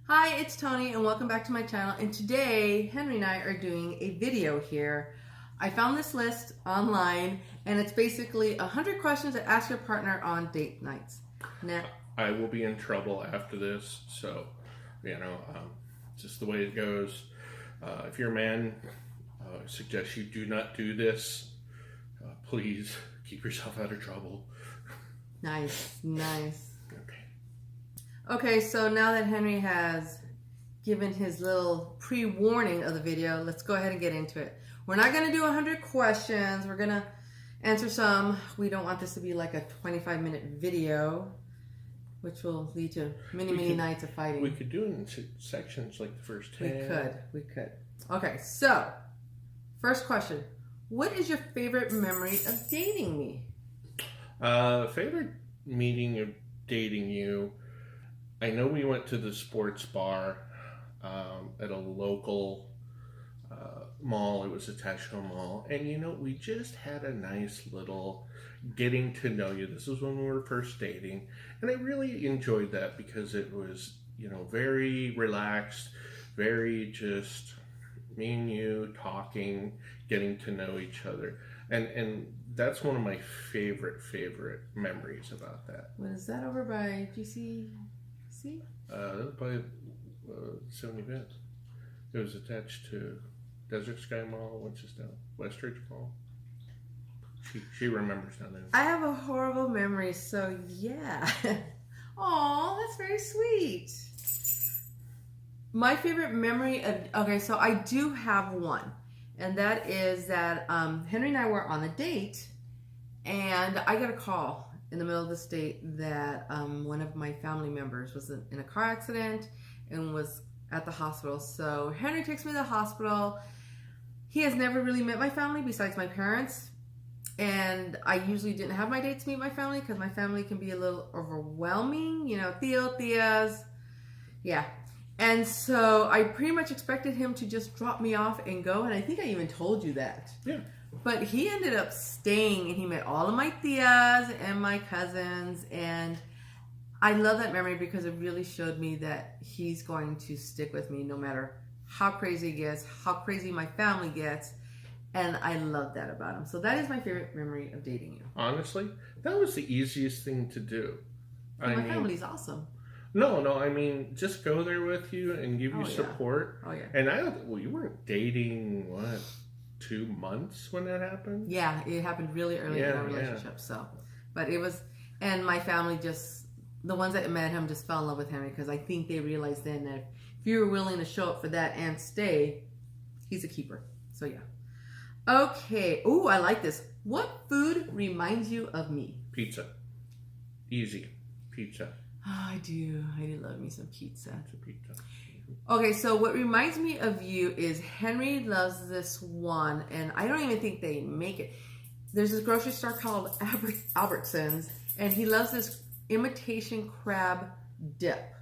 Hi, it's Tony and welcome back to my channel. And today, Henry and I are doing a video here. I found this list online and it's basically 100 questions to ask your partner on date nights. Now, I will be in trouble after this, so, just the way it goes. If you're a man, I suggest you do not do this. Please keep yourself out of trouble. nice. Okay. Okay, so now that Henry has given his little pre-warning of the video, let's go ahead and get into it. We're not going to do 100 questions. We're going to answer some. We don't want this to be like a 25-minute video, which will lead to many nights of fighting. We could do it in sections like the first 10. We could. Okay, so first question. What is your favorite memory of dating me? Favorite meeting of dating you? I know we went to the sports bar at a local mall. It was attached to a mall. And, we just had a nice little getting to know you. This was when we were first dating. And I really enjoyed that because it was, very relaxed, very just me and you talking, getting to know each other. And that's one of my favorite memories about that. Was that over by GCC? By 70 Bend. It was attached to Desert Sky Mall, Winston, Westridge Mall. She remembers down there. I have a horrible memory, so yeah. Aw, that's very sweet. My favorite memory of, okay, so I do have one. And that is that Henry and I were on a date, and I got a call in the middle of the state that one of my family members was in a car accident and was at the hospital. So Henry takes me to the hospital. He has never really met my family besides my parents. And I usually didn't have my dates meet my family because my family can be a little overwhelming. Theo, Theas. Yeah. And so I pretty much expected him to just drop me off and go. And I think I even told you that. Yeah. But he ended up staying and he met all of my tias and my cousins. And I love that memory because it really showed me that he's going to stick with me no matter how crazy he gets, how crazy my family gets. And I love that about him. So that is my favorite memory of dating you. Honestly, that was the easiest thing to do. My family's awesome. No, I mean, just go there with you and give you support. Oh, yeah. And you weren't dating, 2 months when that happened? Yeah, it happened really early in our relationship. Yeah. So, but it was, and my family just, the ones that met him just fell in love with Henry because I think they realized then that if you were willing to show up for that and stay, he's a keeper. So, yeah. Okay. Ooh, I like this. What food reminds you of me? Pizza. Easy. Pizza. Oh, I do love me some pizza. It's a pizza. Okay, so what reminds me of you is Henry loves this one, and I don't even think they make it. There's this grocery store called Albertsons, and he loves this imitation crab dip.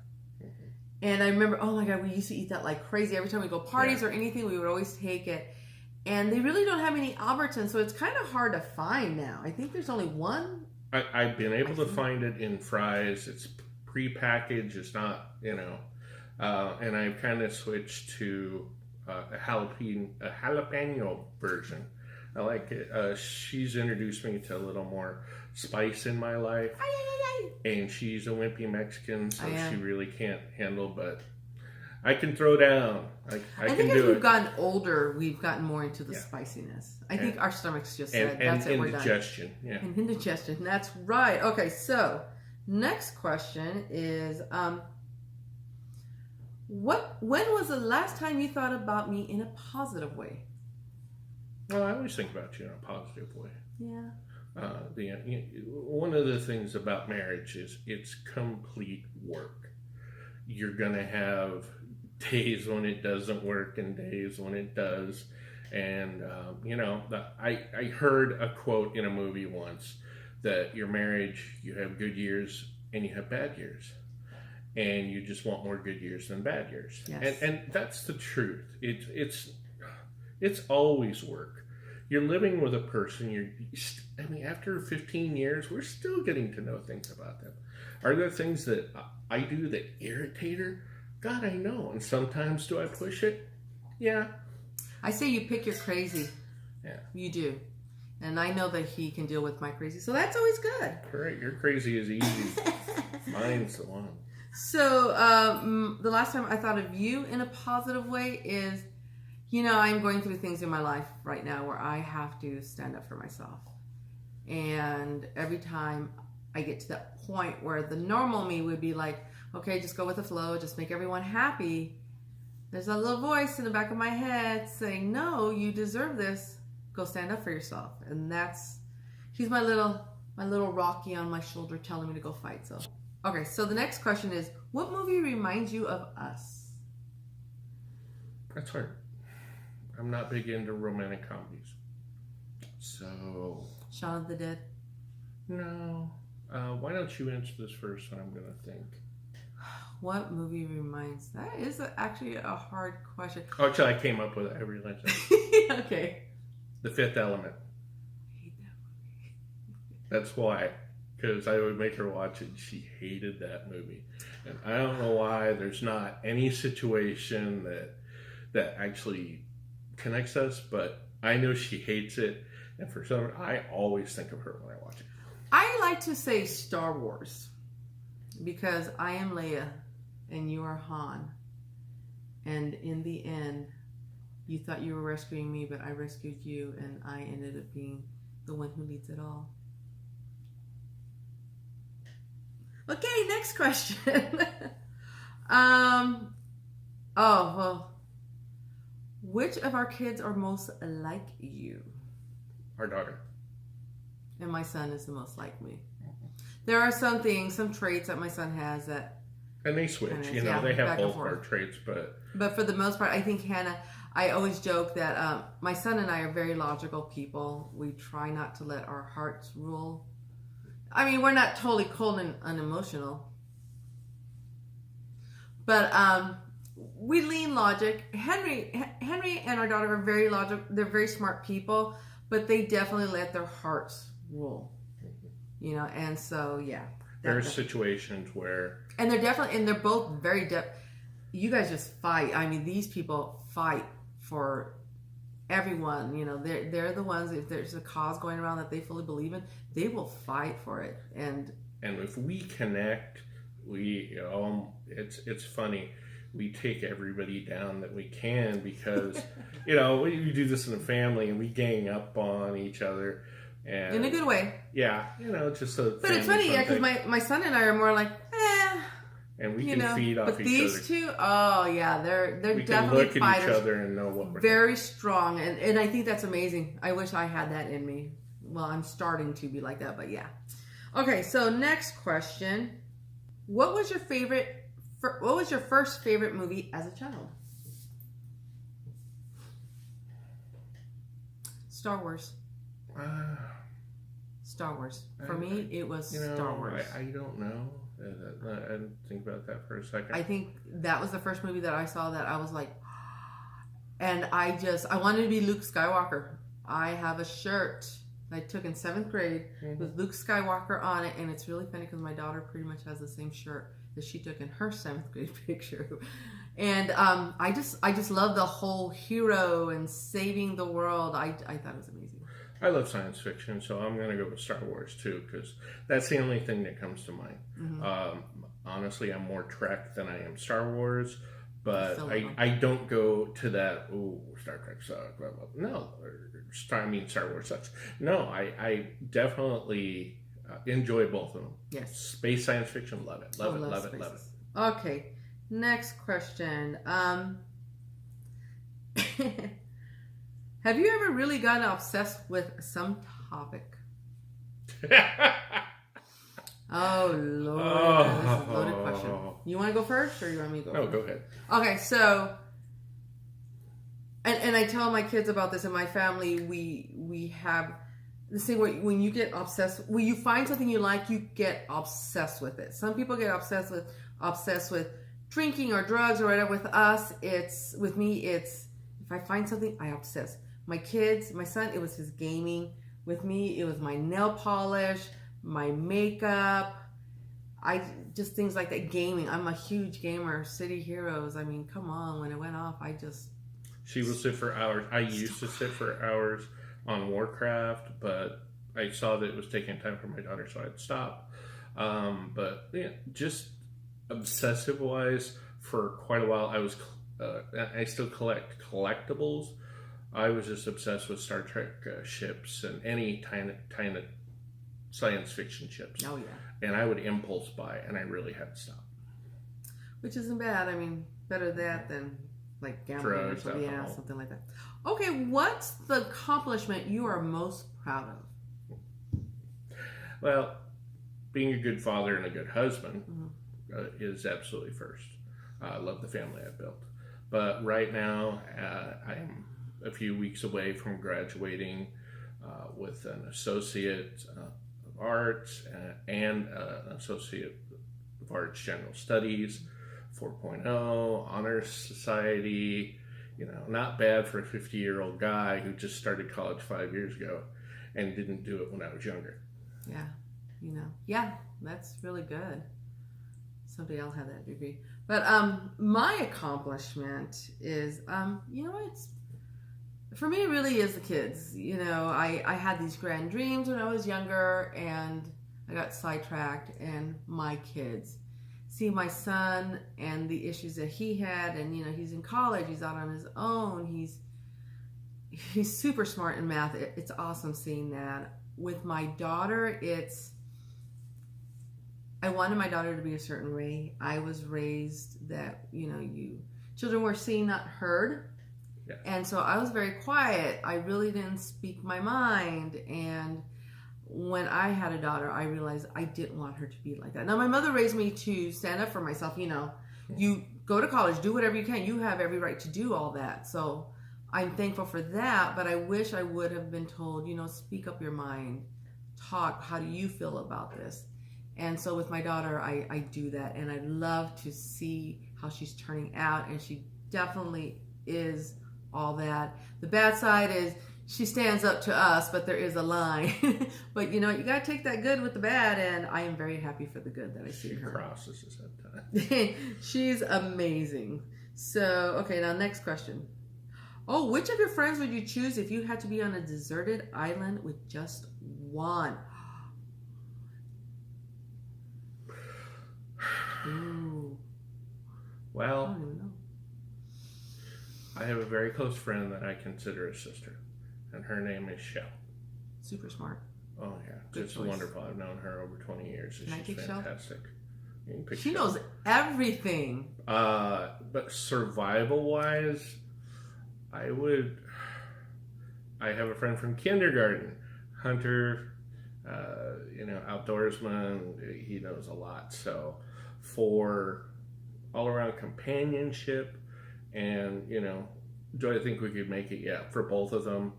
Mm-hmm. And I remember, oh my God, we used to eat that like crazy. Every time we go parties or anything, we would always take it. And they really don't have any Albertsons, so it's kind of hard to find now. I think there's only one. I've been able to find it in Fry's. It's pre-packaged. It's not, and I've kind of switched to a jalapeno version. I like it. She's introduced me to a little more spice in my life. And she's a wimpy Mexican, so she really can't handle, but I can throw down. I think can as do we've it. gotten older, we've gotten more into the spiciness. I think our stomachs just said, that's it, we're done. And indigestion, that's right. Okay, so next question is, when was the last time you thought about me in a positive way? Well, I always think about you in a positive way. Yeah. One of the things about marriage is it's complete work. You're going to have days when it doesn't work and days when it does. And, I heard a quote in a movie once that your marriage, you have good years and you have bad years. And you just want more good years than bad years. Yes. And that's the truth. It's always work. You're living with a person. After 15 years, we're still getting to know things about them. Are there things that I do that irritate her? God, I know. And sometimes do I push it? Yeah. I say you pick your crazy. Yeah. You do. And I know that he can deal with my crazy. So that's always good. Correct. Your crazy is easy. Mine's the one. So the last time I thought of you in a positive way is, I'm going through things in my life right now where I have to stand up for myself. And every time I get to that point where the normal me would be like, okay, just go with the flow, just make everyone happy. There's a little voice in the back of my head saying, no, you deserve this. Go stand up for yourself. And he's my little Rocky on my shoulder telling me to go fight. So, okay, so the next question is, what movie reminds you of us? That's hard. I'm not big into romantic comedies. So... Shaun of the Dead? No. Why don't you answer this first and I'm going to think. What movie reminds... That is actually a hard question. Oh, actually, I came up with it. I realized that. Okay. The Fifth Element. I hate that movie. That's why. Because I would make her watch it and she hated that movie. And I don't know why. There's not any situation that actually connects us, but I know she hates it. And for some reason, I always think of her when I watch it. I like to say Star Wars because I am Leia and you are Han. And in the end, you thought you were rescuing me, but I rescued you, and I ended up being the one who leads it all. Okay, next question. Which of our kids are most like you? Our daughter. And my son is the most like me. There are some traits that my son has that... And they switch, they have both our traits, but... But for the most part, I think Hannah... I always joke that my son and I are very logical people. We try not to let our hearts rule. I mean, we're not totally cold and unemotional. But we lean logic. Henry and our daughter are very logical. They're very smart people, but they definitely let their hearts rule. And so, yeah. There are situations where... And they're both very you guys just fight. I mean, these people fight for everyone. They're the ones, if there's a cause going around that they fully believe in, they will fight for it. And if we connect, it's funny. We take everybody down that we can because, we do this in the family and we gang up on each other. And in a good way. Yeah, just a... But it's funny, because my son and I are more like, And we can feed off each other. But these two, oh yeah, they're we definitely can look fighters. At each other and know what we're very doing. Strong, and I think that's amazing. I wish I had that in me. Well, I'm starting to be like that, but yeah. Okay, so next question: What was your first favorite movie as a child? Star Wars. Star Wars. For me, it was Star Wars. I don't know. I didn't think about that for a second. I think that was the first movie that I saw that I was like, and I wanted to be Luke Skywalker. I have a shirt I took in 7th grade with Luke Skywalker on it, and it's really funny because my daughter pretty much has the same shirt that she took in her 7th grade picture. And I just love the whole hero and saving the world. I thought it was amazing. I love science fiction, so I'm going to go with Star Wars too, because that's the only thing that comes to mind. Mm-hmm. Honestly, I'm more Trek than I am Star Wars, but I don't go to that, Star Trek sucks, blah, blah. No, Star Wars sucks. No, I definitely enjoy both of them. Yes. Space science fiction, love it. Love it. Okay, next question. Have you ever really gotten obsessed with some topic? Oh, Lord. That's a loaded question. You want to go first, or you want me to go first? No, go ahead. Okay, so... And I tell my kids about this in my family. We have this thing where when you get obsessed... When you find something you like, you get obsessed with it. Some people get obsessed with drinking or drugs or whatever. With me, it's... If I find something, I obsess. My son, it was his gaming. With me, it was my nail polish, my makeup. just things like that. Gaming. I'm a huge gamer. City Heroes. I mean, come on. When it went off, I just. She will sit for hours. I used to sit for hours on Warcraft, but I saw that it was taking time for my daughter, so I'd stop. But yeah, just obsessive wise, for quite a while, I still collect collectibles. I was just obsessed with Star Trek ships and any kind of science fiction ships. Oh yeah. And I would impulse buy, and I really had to stop. Which isn't bad. I mean, better that than like gambling or something, something like that. Okay, what's the accomplishment you are most proud of? Well, being a good father and a good husband is absolutely first. I love the family I've built. But right now, I'm a few weeks away from graduating with an Associate of Arts and an Associate of Arts General Studies, 4.0, Honors Society. You know, not bad for a 50-year-old guy who just started college 5 years ago and didn't do it when I was younger. Yeah, you know. Yeah, that's really good. Someday I'll have that degree. But my accomplishment is, you know, it's, for me, it really is the kids. You know, I had these grand dreams when I was younger, and I got sidetracked, and my kids. See my son and the issues that he had, and, you know, he's in college, he's out on his own, he's super smart in math. It's awesome seeing that. With my daughter, I wanted my daughter to be a certain way. I was raised that, you know, children were seen, not heard. Yeah. And so I was very quiet. I really didn't speak my mind. And when I had a daughter, I realized I didn't want her to be like that. Now, my mother raised me to stand up for myself. You know, you go to college, do whatever you can. You have every right to do all that. So I'm thankful for that. But I wish I would have been told, you know, speak up your mind. Talk. How do you feel about this? And so with my daughter, I do that. And I love to see how she's turning out. And she definitely is all that. The bad side is she stands up to us, but there is a line. But, you know, you got to take that good with the bad, and I am very happy for the good that I see in her. She crosses us at times. She's amazing. So, okay, now next question. Oh, which of your friends would you choose if you had to be on a deserted island with just one? Ooh. Well, I don't even know. I have a very close friend that I consider a sister, and her name is Shell. Super smart. Oh yeah, Good just choice. wonderful. I've known her over 20 years, and Can I she's pick Shell? fantastic. You can pick She Shell. knows everything. But survival-wise, I have a friend from kindergarten, Hunter. You know, outdoorsman. He knows a lot. So, for all-around companionship. And, you know, do I think we could make it? Yeah, for both of them.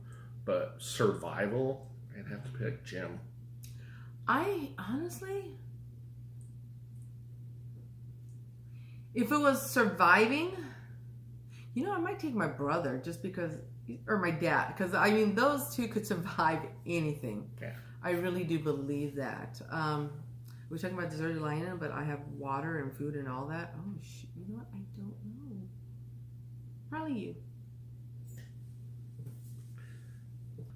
But survival, I'd have to pick Jim. I honestly, if it was surviving, you know, I might take my brother just because, or my dad, because I mean, those two could survive anything. Yeah. I really do believe that. We're talking about deserted island, but I have water and food and all that. Oh, you know what? I don't know. Probably you.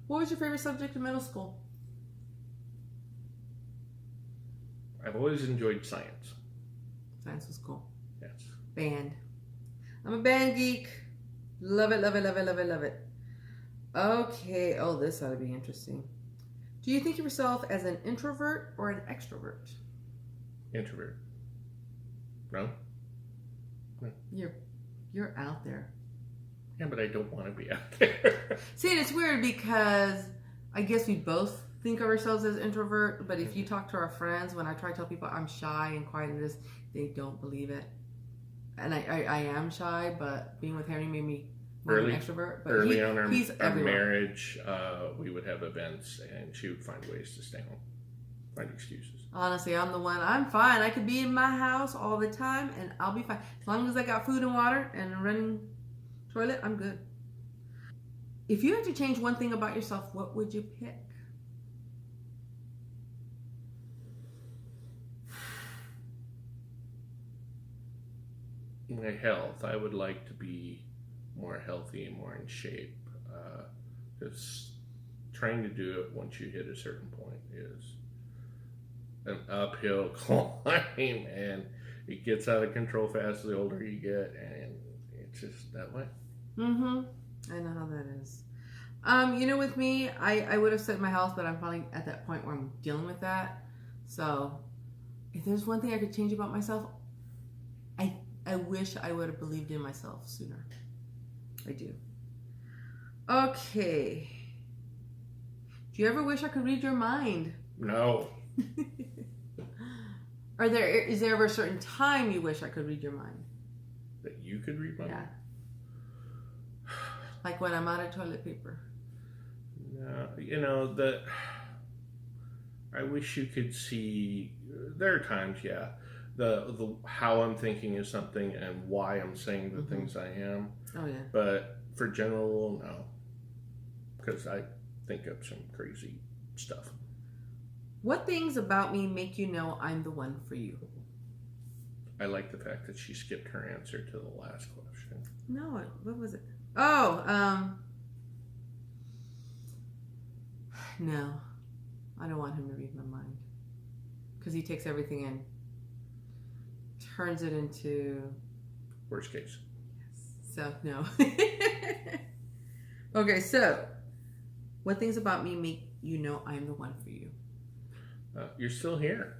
What was your favorite subject in middle school? I've always enjoyed science. Science was cool. Yes. Band. I'm a band geek. Love it, love it, love it, love it, love it. Okay. Oh, this ought to be interesting. Do you think of yourself as an introvert or an extrovert? Introvert. No? You're out there. Yeah, but I don't want to be out there. See, it's weird because I guess we both think of ourselves as introvert, but if you talk to our friends, when I try to tell people I'm shy and quiet and this, they don't believe it. And I am shy, but being with Harry made me more of an extrovert. But early on he's our everywhere. marriage, we would have events, and she would find ways to stay home, find excuses. Honestly, I'm the one. I'm fine. I could be in my house all the time, and I'll be fine. As long as I got food and water and a running toilet, I'm good. If you had to change one thing about yourself, what would you pick? my health. I would like to be more healthy and more in shape. Because trying to do it once you hit a certain point is an uphill climb, and it gets out of control fast the older you get, and it's just that way. Mm-hmm. I know how that is. With me, I would have said my health, but I'm finally at that point where I'm dealing with that. So, if there's one thing I could change about myself, I wish I would have believed in myself sooner. I do. Okay. Do you ever wish I could read your mind? No. Is there ever a certain time you wish I could read your mind? That you could read my mind? Yeah. Like when I'm out of toilet paper. No, I wish you could see. There are times, yeah, the how I'm thinking is something and why I'm saying the things I am. Oh yeah. But for general, no, because I think of some crazy stuff. What things about me make you know I'm the one for you? I like the fact that she skipped her answer to the last question. No, what was it? Oh, no, I don't want him to read my mind because he takes everything in, turns it into Worst case. Yes. So no. Okay, so what things about me make you know I'm the one for you? You're still here.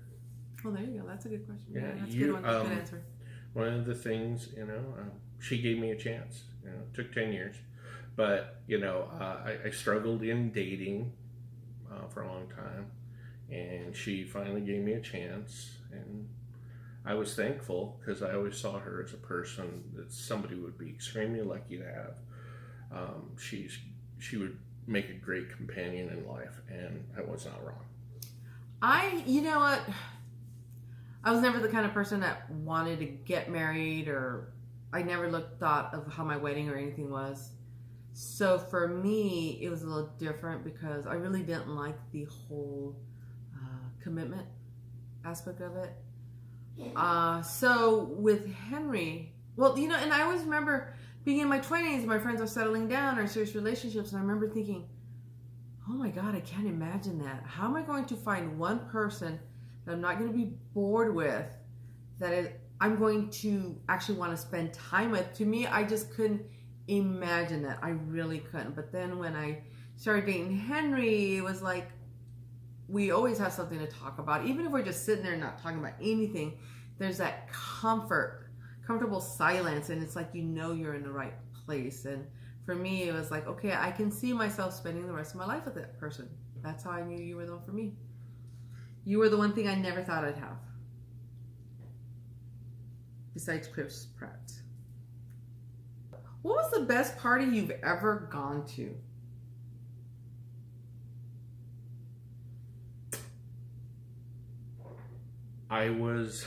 Oh, there you go. That's a good question. Yeah, That's a good one. That's a good answer. One of the things, she gave me a chance. It took 10 years. But, I struggled in dating for a long time. And she finally gave me a chance. And I was thankful because I always saw her as a person that somebody would be extremely lucky to have. She would make a great companion in life. And I was not wrong. You know what? I was never the kind of person that wanted to get married, or I never thought of how my wedding or anything was. So for me, it was a little different because I really didn't like the whole commitment aspect of it. So with Henry, and I always remember being in my 20s, my friends are settling down or serious relationships, and I remember thinking, oh my God, I can't imagine that. How am I going to find one person that I'm not going to be bored with, I'm going to actually want to spend time with? To me, I just couldn't imagine that. I really couldn't. But then when I started dating Henry, it was like we always have something to talk about. Even if we're just sitting there not talking about anything, there's that comfortable silence, and it's like you're in the right place. And for me, it was like, okay, I can see myself spending the rest of my life with that person. That's how I knew you were the one for me. You were the one thing I never thought I'd have. Besides Chris Pratt. What was the best party you've ever gone to? I was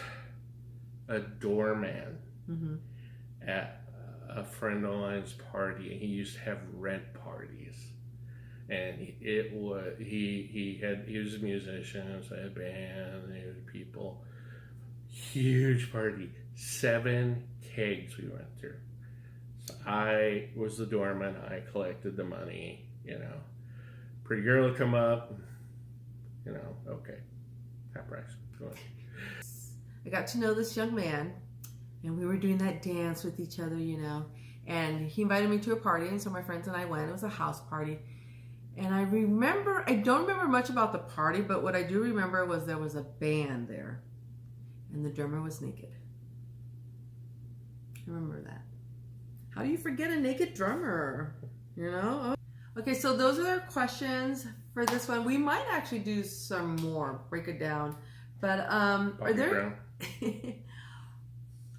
a doorman at a friend of mine's party, and he used to have rent parties, and he was a musician, so he had a band, and he had people, huge party, 7 kegs we went through. So I was the doorman. I collected the money. Pretty girl would come up. Okay, half price. Go on. I got to know this young man, and we were doing that dance with each other, and he invited me to a party, and so my friends and I went. It was a house party, and I don't remember much about the party, but what I do remember was there was a band there, and the drummer was naked. I remember that. How do you forget a naked drummer? Okay, so those are our questions for this one. We might actually do some more, break it down. But are there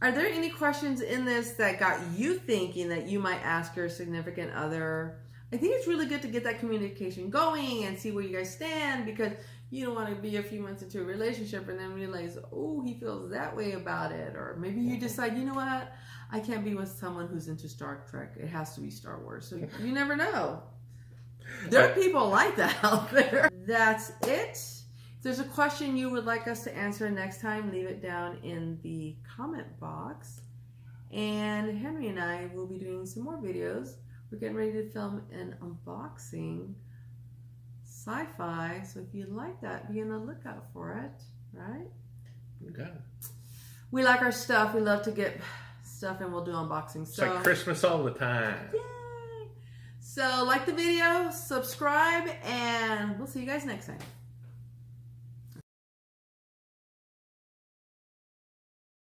any questions in this that got you thinking that you might ask your significant other? I think it's really good to get that communication going and see where you guys stand, because you don't want to be a few months into a relationship and then realize, oh, he feels that way about it. Or maybe you decide, you know what? I can't be with someone who's into Star Trek. It has to be Star Wars. So you never know. There are people like that out there. That's it. If there's a question you would like us to answer next time, leave it down in the comment box. And Henry and I will be doing some more videos. We're getting ready to film an unboxing sci-fi. So if you like that, be on the lookout for it, right? Okay. We like our stuff. We love to get stuff and we'll do unboxings. It's like Christmas all the time. Yay! So like the video, subscribe, and we'll see you guys next time.